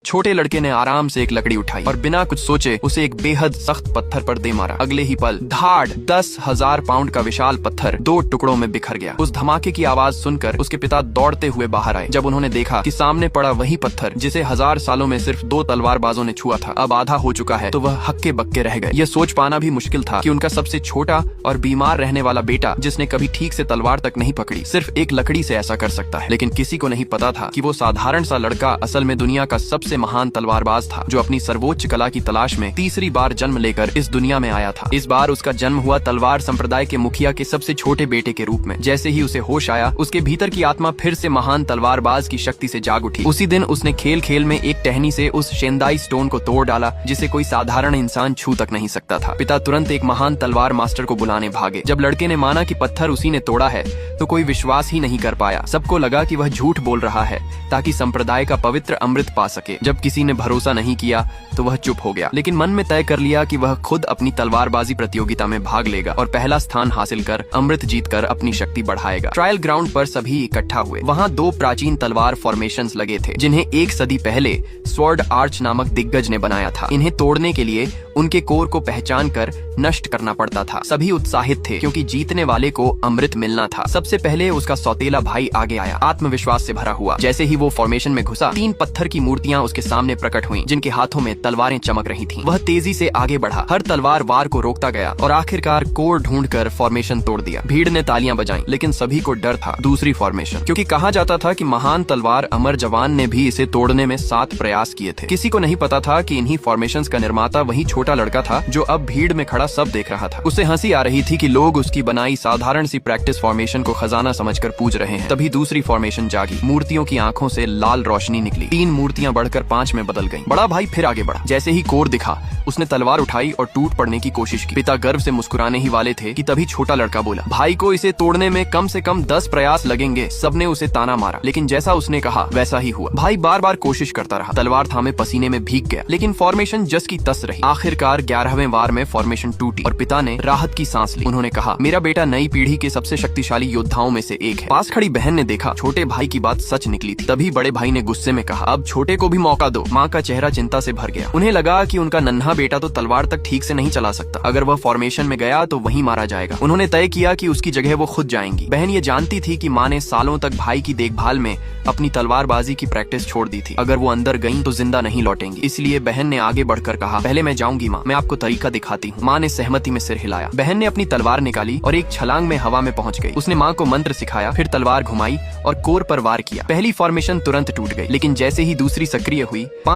छोटे लड़के ने आराम से एक लकड़ी उठाई और बिना कुछ सोचे उसे एक बेहद सख्त पत्थर पर दे मारा। अगले ही पल धाड़ 10,000 पाउंड का विशाल पत्थर 2 टुकड़ों में बिखर गया। उस धमाके की आवाज सुनकर उसके पिता दौड़ते हुए बाहर आए। जब उन्होंने देखा कि सामने पड़ा वही पत्थर जिसे 1000 सालों में सिर्फ 2 तलवारबाजों ने छुआ था अब आधा हो चुका है, तो वह हक्के बक्के रह गए। यह सोच पाना भी मुश्किल था कि उनका सबसे छोटा और बीमार रहने वाला बेटा, जिसने कभी ठीक से तलवार तक नहीं पकड़ी, सिर्फ एक लकड़ी से ऐसा कर सकता है। लेकिन किसी को नहीं पता था कि वो साधारण सा लड़का असल में दुनिया का सबसे महान तलवारबाज था, जो अपनी सर्वोच्च कला की तलाश में तीसरी बार जन्म लेकर इस दुनिया में आया था। इस बार उसका जन्म हुआ तलवार संप्रदाय के मुखिया के सबसे छोटे बेटे के रूप में। जैसे ही उसे होश आया, उसके भीतर की आत्मा फिर से महान तलवारबाज की शक्ति से जाग उठी। उसी दिन उसने खेल खेल में एक टहनी से उस शेंदाई स्टोन को तोड़ डाला, जिसे कोई साधारण इंसान छू तक नहीं सकता था। पिता तुरंत एक महान तलवार मास्टर को बुलाने भागे। जब लड़के ने माना कि पत्थर उसी ने तोड़ा है, तो कोई विश्वास ही नहीं कर पाया। सबको लगा कि वह झूठ बोल रहा है ताकि संप्रदाय का पवित्र अमृत पा सके। जब किसी ने भरोसा नहीं किया तो वह चुप हो गया, लेकिन मन में तय कर लिया कि वह खुद अपनी तलवारबाजी प्रतियोगिता में भाग लेगा और पहला स्थान हासिल कर अमृत जीतकर अपनी शक्ति बढ़ाएगा। ट्रायल ग्राउंड पर सभी इकट्ठा हुए। वहाँ 2 प्राचीन तलवार फॉर्मेशंस लगे थे, जिन्हें 1 सदी पहले स्वॉर्ड आर्च नामक दिग्गज ने बनाया था। इन्हें तोड़ने के लिए उनके कोर को पहचान कर नष्ट करना पड़ता था। सभी उत्साहित थे क्योंकि जीतने वाले को अमृत मिलना था। सबसे पहले उसका सौतेला भाई आगे आया, आत्मविश्वास से भरा हुआ। जैसे ही वो फॉर्मेशन में घुसा, 3 पत्थर की मूर्तियां उसके सामने प्रकट हुईं, जिनके हाथों में तलवारें चमक रही थीं। वह तेजी से आगे बढ़ा, हर तलवार वार को रोकता गया और आखिरकार कोर ढूंढकर फॉर्मेशन तोड़ दिया। भीड़ ने तालियां बजाईं, लेकिन सभी को डर था दूसरी फॉर्मेशन, क्योंकि कहा जाता था कि महान तलवार अमर जवान ने भी इसे तोड़ने में 7 प्रयास किए थे। किसी को नहीं पता था कि इन्हीं फॉर्मेशंस का निर्माता वही छोटा लड़का था जो अब भीड़ में खड़ा सब देख रहा था। उसे हंसी आ रही थी कि लोग उसकी बनाई साधारण सी प्रैक्टिस फॉर्मेशन को खजाना समझकर पूज रहे हैं। तभी दूसरी फॉर्मेशन जागी। मूर्तियों की आंखों से लाल रोशनी निकली। 3 मूर्तियां बढ़कर 5 में बदल गईं। बड़ा भाई फिर आगे बढ़ा। जैसे ही कोर दिखा, उसने तलवार उठाई और टूट पड़ने की कोशिश की। पिता गर्व से मुस्कुराने ही वाले थे कि तभी छोटा लड़का बोला, भाई को इसे तोड़ने में कम से कम 10 प्रयास लगेंगे। सबने उसे ताना मारा, लेकिन जैसा उसने कहा वैसा ही हुआ। भाई बार बार कोशिश करता रहा। तलवार थामे पसीने में भीग गया, लेकिन फॉर्मेशन जस की तस रही। आखिरकार 11वें वार में फॉर्मेशन टूटी और पिता ने राहत की सांस ली। उन्होंने कहा, मेरा बेटा नई पीढ़ी के सबसे शक्तिशाली योद्धाओं में से एक है। पास खड़ी बहन ने देखा छोटे भाई की बात सच निकली थी। तभी बड़े भाई ने गुस्से में कहा, अब छोटे को भी मौका दो। माँ का चेहरा चिंता से भर गया। उन्हें लगा कि उनका नन्हा बेटा तो तलवार तक ठीक से नहीं चला सकता। अगर वह फॉर्मेशन में गया तो वहीं मारा जाएगा। उन्होंने तय किया कि उसकी जगह वो खुद जाएंगी। बहन ये जानती थी कि माँ ने सालों तक भाई की देखभाल में अपनी तलवारबाजी की प्रैक्टिस छोड़ दी थी। अगर वो अंदर गईं तो जिंदा नहीं लौटेंगी। इसलिए बहन ने आगे बढ़कर कहा, पहले मैं जाऊंगी माँ, मैं आपको तरीका दिखाती हूँ। माँ ने सहमति में सिर हिलाया। बहन ने अपनी तलवार निकाली और एक छलांग में हवा में पहुंच गई। उसने माँ को मंत्र सिखाया, फिर तलवार घुमाई और कोर पर वार किया। पहली फॉर्मेशन तुरंत टूट गई, लेकिन जैसे ही दूसरी सक्रिय हुई,